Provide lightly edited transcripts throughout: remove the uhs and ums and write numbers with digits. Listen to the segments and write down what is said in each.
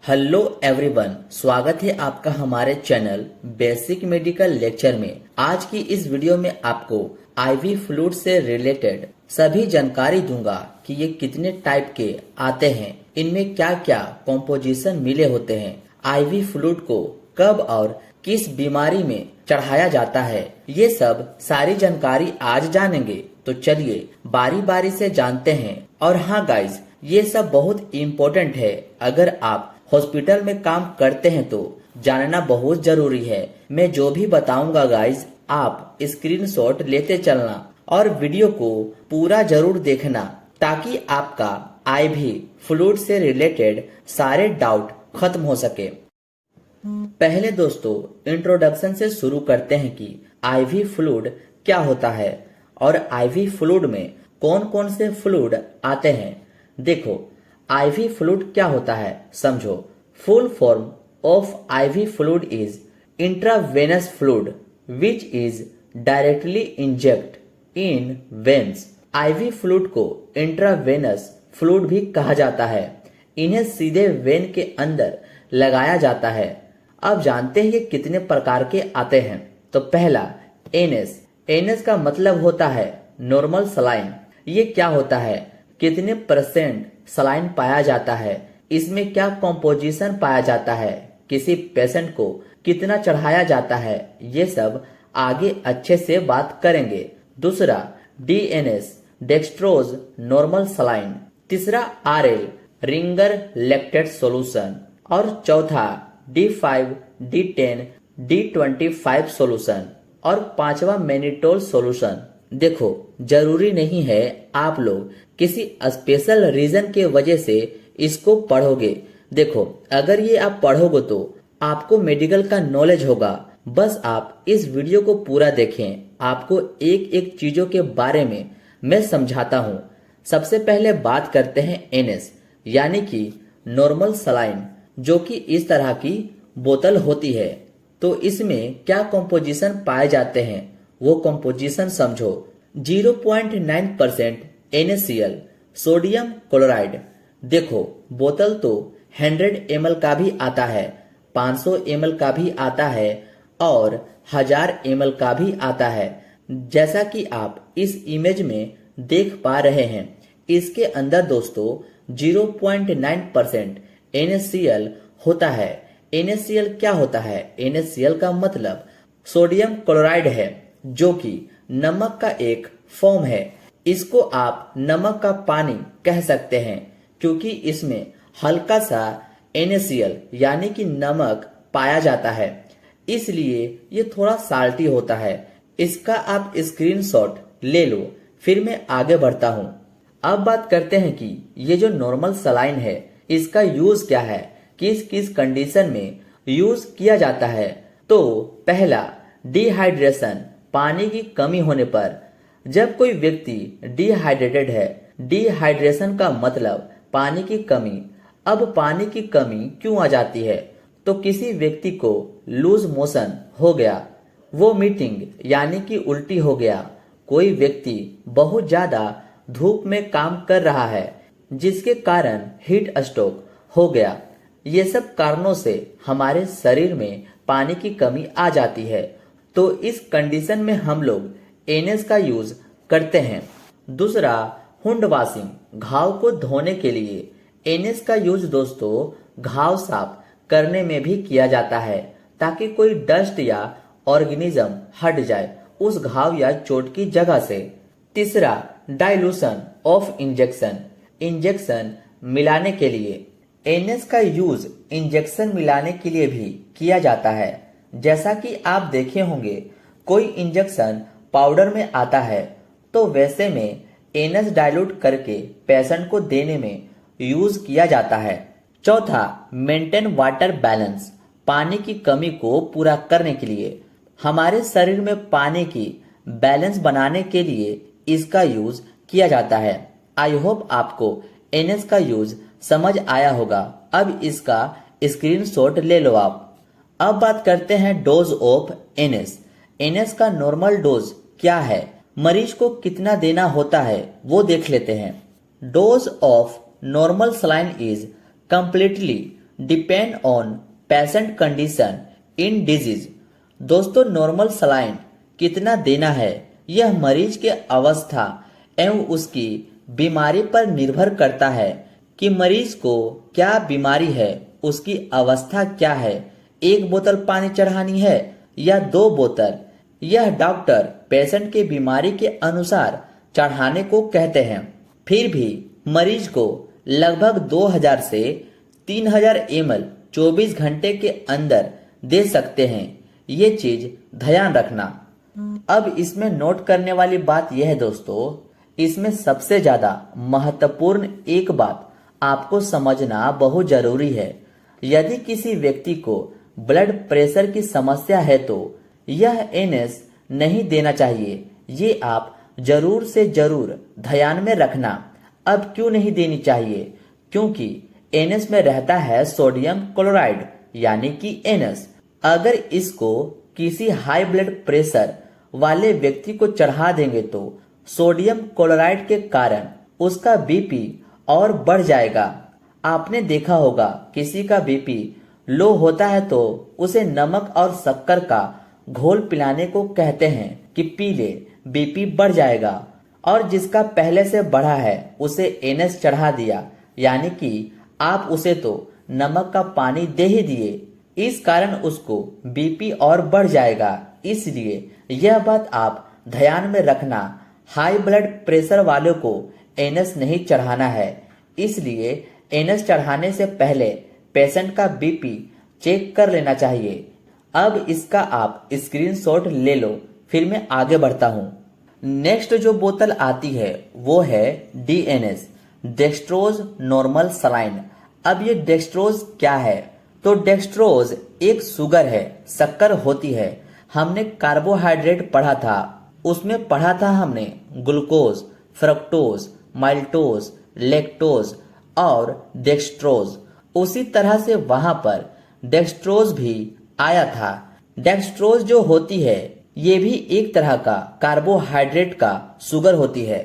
Hello everyone, स्वागत है आपका हमारे चैनल बेसिक मेडिकल लेक्चर में। आज की इस वीडियो में आपको आईवी फ्लूइड से रिलेटेड सभी जानकारी दूंगा कि ये कितने टाइप के आते हैं, इनमें क्या क्या कॉम्पोजिशन मिले होते हैं, आईवी फ्लूइड को कब और किस बीमारी में चढ़ाया जाता है, ये सब सारी जानकारी आज जानेंगे। तो चलिए बारी बारी से जानते हैं। और हाँ गाइज, ये सब बहुत इम्पोर्टेंट है। अगर आप हॉस्पिटल में काम करते हैं तो जानना बहुत जरूरी है। मैं जो भी बताऊंगा गाइज, आप स्क्रीनशॉट लेते चलना और वीडियो को पूरा जरूर देखना, ताकि आपका आईवी फ्लूइड से रिलेटेड सारे डाउट खत्म हो सके। पहले दोस्तों इंट्रोडक्शन से शुरू करते हैं कि आईवी फ्लूइड क्या होता है और आईवी फ्लूइड में कौन कौन से फ्लूइड आते हैं। देखो, आईवी फ्लूइड क्या होता है समझो। Full form of IV fluid is intravenous fluid which is directly inject in veins. IV fluid को इंट्रावेनस फ्लूइड भी कहा जाता है। इन्हें सीधे वेन के अंदर लगाया जाता है। अब जानते हैं ये कितने प्रकार के आते हैं। तो पहला एनएस। एनएस का मतलब होता है नॉर्मल सलाइन। ये क्या होता है, कितने परसेंट सलाइन पाया जाता है, इसमें क्या कॉम्पोजिशन पाया जाता है, किसी पेशेंट को कितना चढ़ाया जाता है, ये सब आगे अच्छे से बात करेंगे। दूसरा डीएनएस, डेक्सट्रोज नॉर्मल सलाइन। तीसरा आरएल, रिंगर लैक्टेट सॉल्यूशन। और चौथा D5, D10, D25 सॉल्यूशन। और पांचवा मैनिटोल सॉल्यूशन। देखो, जरूरी नहीं है आप लोग किसी स्पेशल रीजन के वजह से इसको पढ़ोगे। देखो, अगर ये आप पढ़ोगे तो आपको मेडिकल का नॉलेज होगा। बस आप इस वीडियो को पूरा देखें, आपको एक एक चीजों के बारे में मैं समझाता हूँ। सबसे पहले बात करते हैं एनएस यानी कि नॉर्मल सलाइन, जो कि इस तरह की बोतल होती है। तो इसमें क्या कॉम्पोजिशन पाए जाते हैं वो कॉम्पोजिशन समझो। 0.9% NaCl, सोडियम क्लोराइड। देखो, बोतल तो 100 ml का भी आता है, 500 ml का भी आता है और 1000 ml का भी आता है। जैसा कि आप इस इमेज में देख पा रहे हैं, इसके अंदर दोस्तों 0.9% NaCl होता है। NaCl क्या होता है? NaCl का मतलब सोडियम क्लोराइड है, जो कि नमक का एक फॉर्म है। इसको आप नमक का पानी कह सकते हैं, क्योंकि इसमें हल्का सा NaCl यानी कि नमक पाया जाता है, इसलिए ये थोड़ा साल्टी होता है। इसका आप स्क्रीनशॉट ले लो, फिर मैं आगे बढ़ता हूँ। अब बात करते हैं कि ये जो नॉर्मल सलाइन है, इसका यूज क्या है, किस किस कंडीशन में यूज किया जाता है। तो पहला डिहाइड्रेशन, पानी की कमी होने पर। जब कोई व्यक्ति डिहाइड्रेटेड है, डिहाइड्रेशन का मतलब पानी की कमी। अब पानी की कमी क्यों आ जाती है? तो किसी व्यक्ति को लूज मोशन हो गया, वोमिटिंग यानी कि उल्टी हो गया, कोई व्यक्ति बहुत ज्यादा धूप में काम कर रहा है जिसके कारण हीट स्ट्रोक हो गया। ये सब कारणों से हमारे शरीर में पानी की कमी आ जाती है। तो इस कंडीशन में हम लोग एनएस का यूज करते हैं। दूसरा वुंड वॉशिंग, घाव को धोने के लिए एनएस का यूज दोस्तों घाव साफ करने में भी किया जाता है, ताकि कोई डस्ट या ऑर्गेनिज्म हट जाए उस घाव या चोट की जगह से। तीसरा डाइल्यूशन ऑफ इंजेक्शन, इंजेक्शन मिलाने के लिए एनएस का यूज इंजेक्शन मिलाने के लिए भी किया जाता है। जैसा कि आप देखे होंगे, कोई इंजेक्शन पाउडर में आता है, तो वैसे में एनएस डाइल्यूट करके पेशेंट को देने में यूज किया जाता है। चौथा मेंटेन वाटर बैलेंस, पानी की कमी को पूरा करने के लिए, हमारे शरीर में पानी की बैलेंस बनाने के लिए इसका यूज किया जाता है। आई होप आपको एनएस का यूज समझ आया होगा। अब इसका स्क्रीनशॉट ले लो आप। अब बात करते हैं डोज ऑफ एनएस। एनएस का नॉर्मल डोज क्या है, मरीज को कितना देना होता है वो देख लेते हैं। Dose of normal saline is completely depend on patient condition in disease. दोस्तों, नॉर्मल सलाइन कितना देना है यह मरीज के अवस्था एवं उसकी बीमारी पर निर्भर करता है कि मरीज को क्या बीमारी है, उसकी अवस्था क्या है, 1 बोतल पानी चढ़ानी है या 2 बोतल, यह डॉक्टर पेशेंट के बीमारी के अनुसार चढ़ाने को कहते हैं। फिर भी मरीज को लगभग 2000 से 3000 ml 24 घंटे के अंदर दे सकते हैं, ये चीज ध्यान रखना। अब इसमें नोट करने वाली बात यह है दोस्तों, इसमें सबसे ज्यादा महत्वपूर्ण एक बात आपको समझना बहुत जरूरी है। यदि किसी व्यक्ति को ब्लड प्रेशर की समस्या है तो यह एनएस नहीं देना चाहिए, ये आप जरूर से जरूर ध्यान में रखना। अब क्यों नहीं देनी चाहिए? क्योंकि एनएस में रहता है सोडियम क्लोराइड यानी कि एनएस। अगर इसको किसी हाई ब्लड प्रेशर वाले व्यक्ति को चढ़ा देंगे तो सोडियम क्लोराइड के कारण उसका बीपी और बढ़ जाएगा। आपने देखा होगा किसी का बीपी लो होता है तो उसे नमक और शक्कर का घोल पिलाने को कहते हैं कि पी ले, बीपी बढ़ जाएगा। और जिसका पहले से बढ़ा है उसे एनएस चढ़ा दिया, यानी कि आप उसे तो नमक का पानी दे ही दिए, इस कारण उसको बीपी और बढ़ जाएगा। इसलिए यह बात आप ध्यान में रखना, हाई ब्लड प्रेशर वालों को एनएस नहीं चढ़ाना है। इसलिए एनएस चढ़ाने से पहले पेशेंट का बीपी चेक कर लेना चाहिए। अब इसका आप स्क्रीनशॉट ले लो, फिर मैं आगे बढ़ता हूँ। नेक्स्ट जो बोतल आती है वो है डीएनएस, डेक्सट्रोज नॉर्मल सलाइन। अब ये डेक्सट्रोज क्या है? तो डेक्सट्रोज एक शुगर है, शक्कर होती है। हमने कार्बोहाइड्रेट पढ़ा था, उसमें पढ़ा था हमने ग्लूकोज, फ्रक्टोज, माइल्टोज, लैक्टोज और डेक्सट्रोज। उसी तरह से वहां पर डेक्सट्रोज भी आया था। डेक्सट्रोज जो होती है ये भी एक तरह का कार्बोहाइड्रेट का शुगर होती है।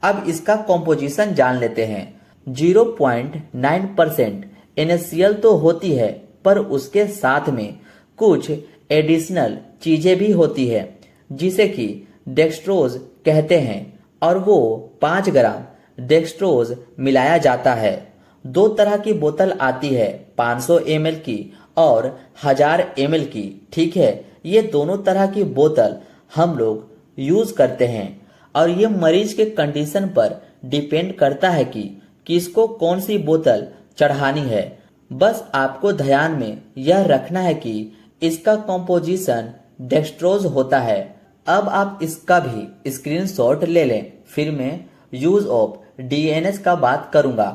अब इसका कॉम्पोजिशन जान लेते हैं। 0.9% NaCl तो होती है, पर उसके साथ में कुछ एडिशनल चीजें भी होती है जिसे कि डेक्सट्रोज कहते हैं, और वो 5 ग्राम डेक्सट्रोज मिलाया जाता है। 2 तरह की बोतल आती है, 500 ml की और 1000 ml की। ठीक है, ये दोनों तरह की बोतल हम लोग यूज करते हैं और ये मरीज के कंडीशन पर डिपेंड करता है कि किसको कौन सी बोतल चढ़ानी है। बस आपको ध्यान में यह रखना है कि इसका कॉम्पोजिशन डेक्सट्रोज होता है। अब आप इसका भी स्क्रीनशॉट ले लें, फिर मैं यूज ऑफ डीएनएस का बात करूंगा।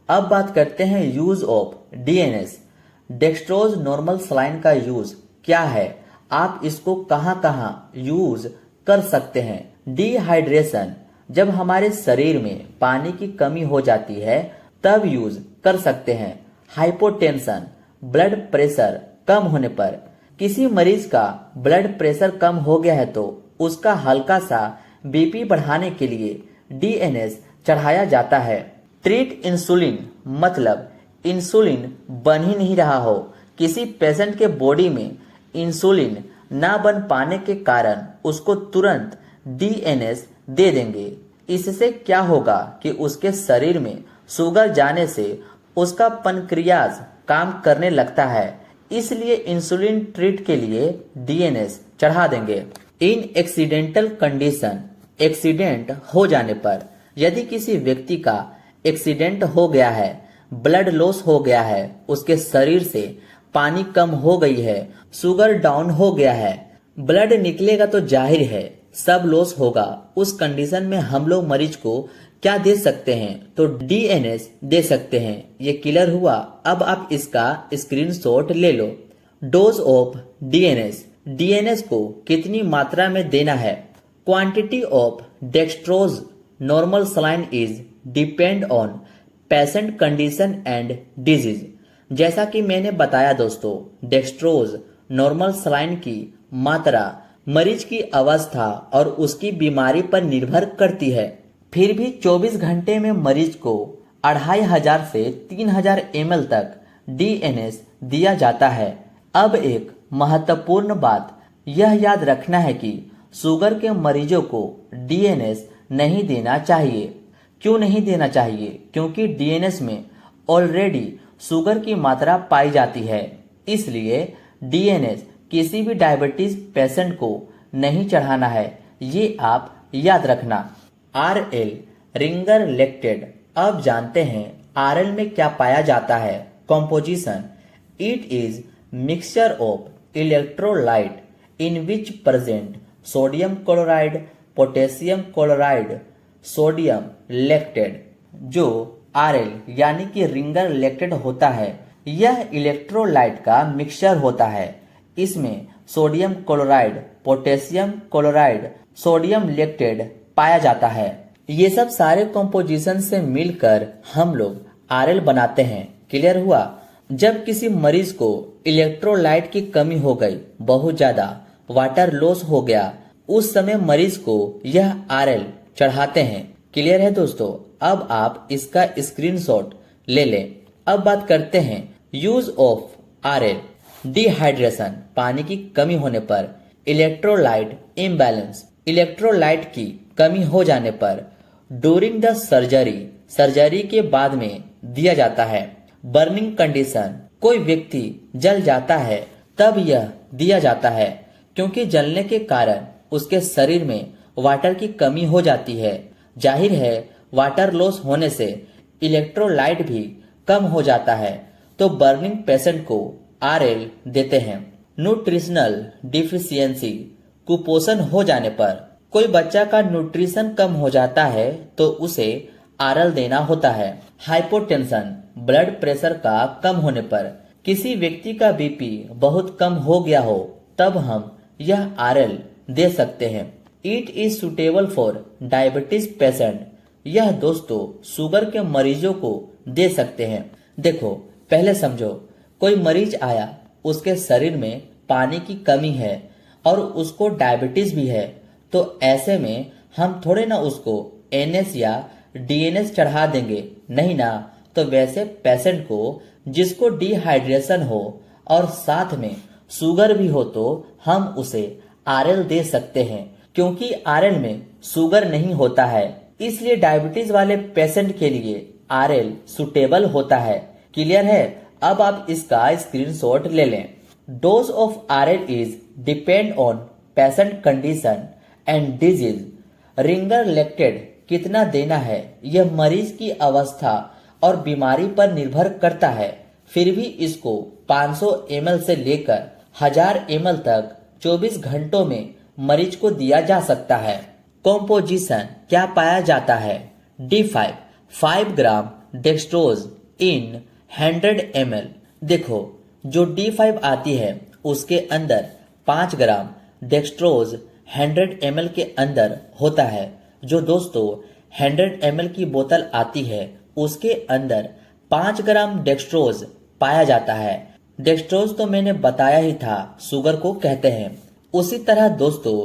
अब बात करते हैं use of DNS. Dextrose normal saline का यूज क्या है, आप इसको कहां कहां यूज कर सकते हैं? डिहाइड्रेशन, जब हमारे शरीर में पानी की कमी हो जाती है तब यूज कर सकते हैं। हाइपोटेंशन, ब्लड प्रेशर कम होने पर, किसी मरीज का ब्लड प्रेशर कम हो गया है तो उसका हल्का सा बीपी बढ़ाने के लिए डीएनएस चढ़ाया जाता है। ट्रीट इंसुलिन, मतलब इंसुलिन बन ही नहीं रहा हो, किसी पेशेंट के बॉडी में इंसुलिन ना बन पाने के कारण उसको तुरंत डीएनएस दे देंगे। इससे क्या होगा कि उसके शरीर में शुगर जाने से उसका पैंक्रियाज काम करने लगता है, इसलिए इंसुलिन ट्रीट के लिए डीएनएस चढ़ा देंगे। इन एक्सीडेंटल कंडीशन, एक्सीडेंट हो जाने पर, यदि किसी व्यक्ति का एक्सीडेंट हो गया है, ब्लड लॉस हो गया है, उसके शरीर से पानी कम हो गई है, शुगर डाउन हो गया है, ब्लड निकलेगा तो जाहिर है सब लॉस होगा। उस कंडीशन में हम लोग मरीज को क्या दे सकते हैं? तो डीएनएस दे सकते हैं। ये क्लियर हुआ? अब आप इसका स्क्रीनशॉट ले लो। डोज ऑफ डीएनएस, डीएनएस को कितनी मात्रा में देना है? Quantity of dextrose normal saline is depend on patient condition and disease. जैसा कि मैंने बताया दोस्तों, डेक्सट्रोज नॉर्मल सलाइन की मात्रा मरीज की अवस्था और उसकी बीमारी पर निर्भर करती है। फिर भी 24 घंटे में मरीज को 2500 से 3000 ml तक डीएनएस दिया जाता है। अब एक महत्वपूर्ण बात यह याद रखना है कि शुगर के मरीजों को डीएनएस नहीं देना चाहिए। क्यों नहीं देना चाहिए? क्योंकि डीएनएस में ऑलरेडी शुगर की मात्रा पाई जाती है, इसलिए डीएनएस किसी भी डायबिटीज पेशेंट को नहीं चढ़ाना है, ये आप याद रखना। RL Ringer lactate. अब जानते हैं आरएल में क्या पाया जाता है। Composition: it is mixture of electrolyte in which present sodium chloride, potassium chloride, sodium lactate. जो आरएल यानी कि रिंगर लेक्टेड होता है, यह इलेक्ट्रोलाइट का मिक्सचर होता है। इसमें sodium chloride, potassium chloride, sodium lactate पाया जाता है। ये सब सारे कॉम्पोजिशन से मिलकर हम लोग आरएल बनाते हैं। क्लियर हुआ? जब किसी मरीज को इलेक्ट्रोलाइट की कमी हो गई, बहुत ज्यादा वाटर लॉस हो गया, उस समय मरीज को यह आरएल चढ़ाते हैं। क्लियर है दोस्तों? अब आप इसका स्क्रीनशॉट ले लें। अब बात करते हैं यूज ऑफ आरएल। डिहाइड्रेशन, पानी की कमी होने पर, इलेक्ट्रोलाइट इम्बैलेंस, इलेक्ट्रोलाइट की कमी हो जाने पर, ड्यूरिंग द सर्जरी, सर्जरी के बाद में दिया जाता है। बर्निंग कंडीशन, कोई व्यक्ति जल जाता है तब यह दिया जाता है, क्योंकि जलने के कारण उसके शरीर में वाटर की कमी हो जाती है। जाहिर है वाटर लॉस होने से इलेक्ट्रोलाइट भी कम हो जाता है, तो बर्निंग पेशेंट को आरएल देते हैं। न्यूट्रिशनल डिफिशियंसी, कुपोषण हो जाने पर, कोई बच्चा का न्यूट्रिशन कम हो जाता है तो उसे आरएल देना होता है। हाइपोटेंशन, ब्लड प्रेशर का कम होने पर, किसी व्यक्ति का बीपी बहुत कम हो गया हो तब हम यह आरएल दे सकते हैं। It is suitable for diabetes patient, यह दोस्तों शुगर के मरीजों को दे सकते हैं। देखो पहले समझो, कोई मरीज आया, उसके शरीर में पानी की कमी है और उसको डायबिटीज भी है, तो ऐसे में हम थोड़े ना उसको एनएस या डीएनएस चढ़ा देंगे, नहीं ना। तो वैसे पेशेंट को जिसको डिहाइड्रेशन हो और साथ में शुगर भी हो तो हम उसे आरएल दे सकते हैं, क्योंकि आरएल में शुगर नहीं होता है, इसलिए डायबिटीज वाले पेशेंट के लिए आरएल सुटेबल होता है। क्लियर है? अब आप इसका स्क्रीनशॉट ले लें। Dose of RL is depend on patient condition and disease. Ringer lactate कितना देना है यह मरीज की अवस्था और बीमारी पर निर्भर करता है, फिर भी इसको 500 ml से लेकर 1000 ml तक 24 घंटों में मरीज को दिया जा सकता है। कॉम्पोजिशन क्या पाया जाता है? D5 5 ग्राम डेक्सट्रोज इन 100 ml। देखो जो D5 आती है उसके अंदर 5 ग्राम डेक्सट्रोज 100 ml के अंदर होता है। जो दोस्तों 100 ml की बोतल आती है उसके अंदर 5 ग्राम डेक्सट्रोज पाया जाता है। डेक्सट्रोज तो मैंने बताया ही था, शुगर को कहते हैं। उसी तरह दोस्तों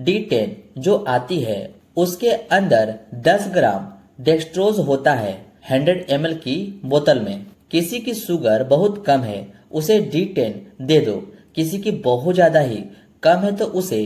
D10 जो आती है उसके अंदर 10 ग्राम डेक्सट्रोज होता है 100 ml की बोतल में। किसी की शुगर बहुत कम है उसे D10 दे दो, किसी की बहुत ज्यादा ही कम है तो उसे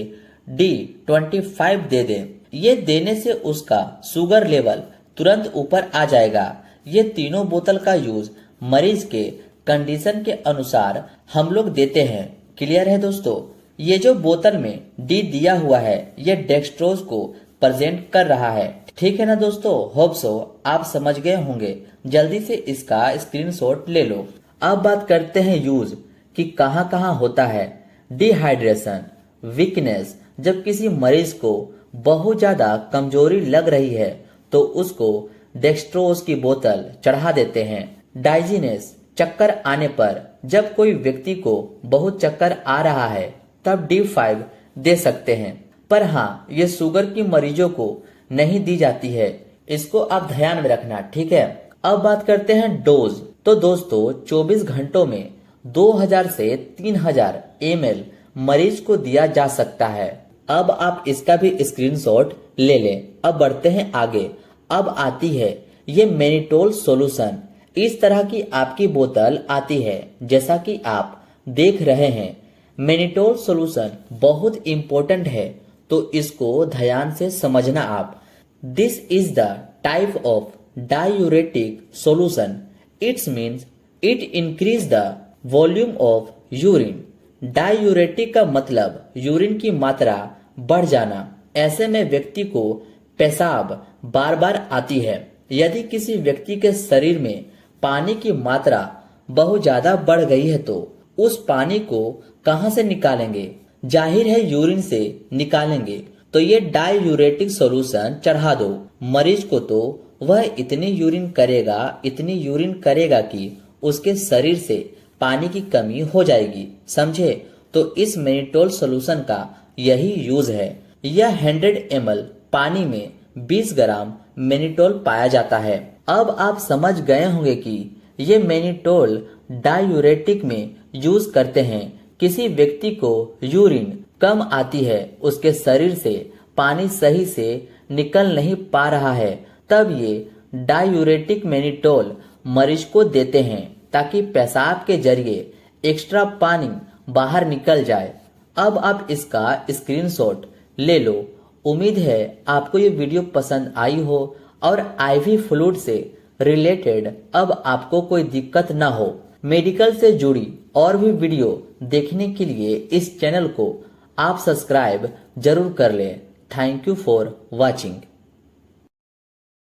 D25 दे दे। ये देने से उसका शुगर लेवल तुरंत ऊपर आ जाएगा। ये तीनों बोतल का यूज मरीज के कंडीशन के अनुसार हम लोग देते हैं। क्लियर है दोस्तों? ये जो बोतल में डी दिया हुआ है ये डेक्सट्रोज को प्रेजेंट कर रहा है। ठीक है ना दोस्तों? होप सो आप समझ गए होंगे। जल्दी से इसका स्क्रीनशॉट ले लो। अब बात करते हैं यूज कि कहाँ कहाँ होता है। डिहाइड्रेशन, वीकनेस, जब किसी मरीज को बहुत ज्यादा कमजोरी लग रही है तो उसको डेक्सट्रोज की बोतल चढ़ा देते हैं। डाइजीनेस, चक्कर आने पर, जब कोई व्यक्ति को बहुत चक्कर आ रहा है तब D5 दे सकते हैं, पर हाँ ये शुगर की मरीजों को नहीं दी जाती है, इसको आप ध्यान में रखना। ठीक है? अब बात करते हैं डोज। तो दोस्तों 24 घंटों में 2000 से 3000 ml मरीज को दिया जा सकता है। अब आप इसका भी स्क्रीनशॉट ले लें। अब बढ़ते हैं आगे। अब आती है ये मैनिटोल सॉल्यूशन इस तरह की आपकी बोतल आती है जैसा कि आप देख रहे हैं। मैनिटोल सॉल्यूशन बहुत इंपॉर्टेंट है, तो इसको ध्यान से समझना आप। This is the type of diuretic solution. It's means it increase the volume of urine. Diuretic का मतलब यूरिन की मात्रा बढ़ जाना। ऐसे में व्यक्ति को पेशाब बार बार आती है। यदि किसी व्यक्ति के शरीर में पानी की मात्रा बहुत ज्यादा बढ़ गई है तो उस पानी को कहां से निकालेंगे? जाहिर है यूरिन से निकालेंगे। तो ये डायूरेटिक सॉल्यूशन चढ़ा दो मरीज को, तो वह इतनी यूरिन करेगा कि उसके शरीर से पानी की कमी हो जाएगी। समझे? तो इस मैनिटोल सॉल्यूशन का यही यूज है। यह 100 ml पानी में 20 ग्राम मैनिटोल पाया जाता है। अब आप समझ गए होंगे कि ये मैनिटोल डायूरेटिक में यूज करते हैं। किसी व्यक्ति को यूरिन कम आती है, उसके शरीर से पानी सही से निकल नहीं पा रहा है, तब ये डायूरेटिक मैनिटोल मरीज को देते हैं ताकि पेशाब के जरिए एक्स्ट्रा पानी बाहर निकल जाए। अब आप इसका स्क्रीनशॉट ले लो। उम्मीद है आपको ये वीडियो पसंद आई हो और आईवी फ्लूइड से रिलेटेड अब आपको कोई दिक्कत ना हो। मेडिकल से जुड़ी और भी वीडियो देखने के लिए इस चैनल को आप सब्सक्राइब जरूर कर लें। Thank you for watching.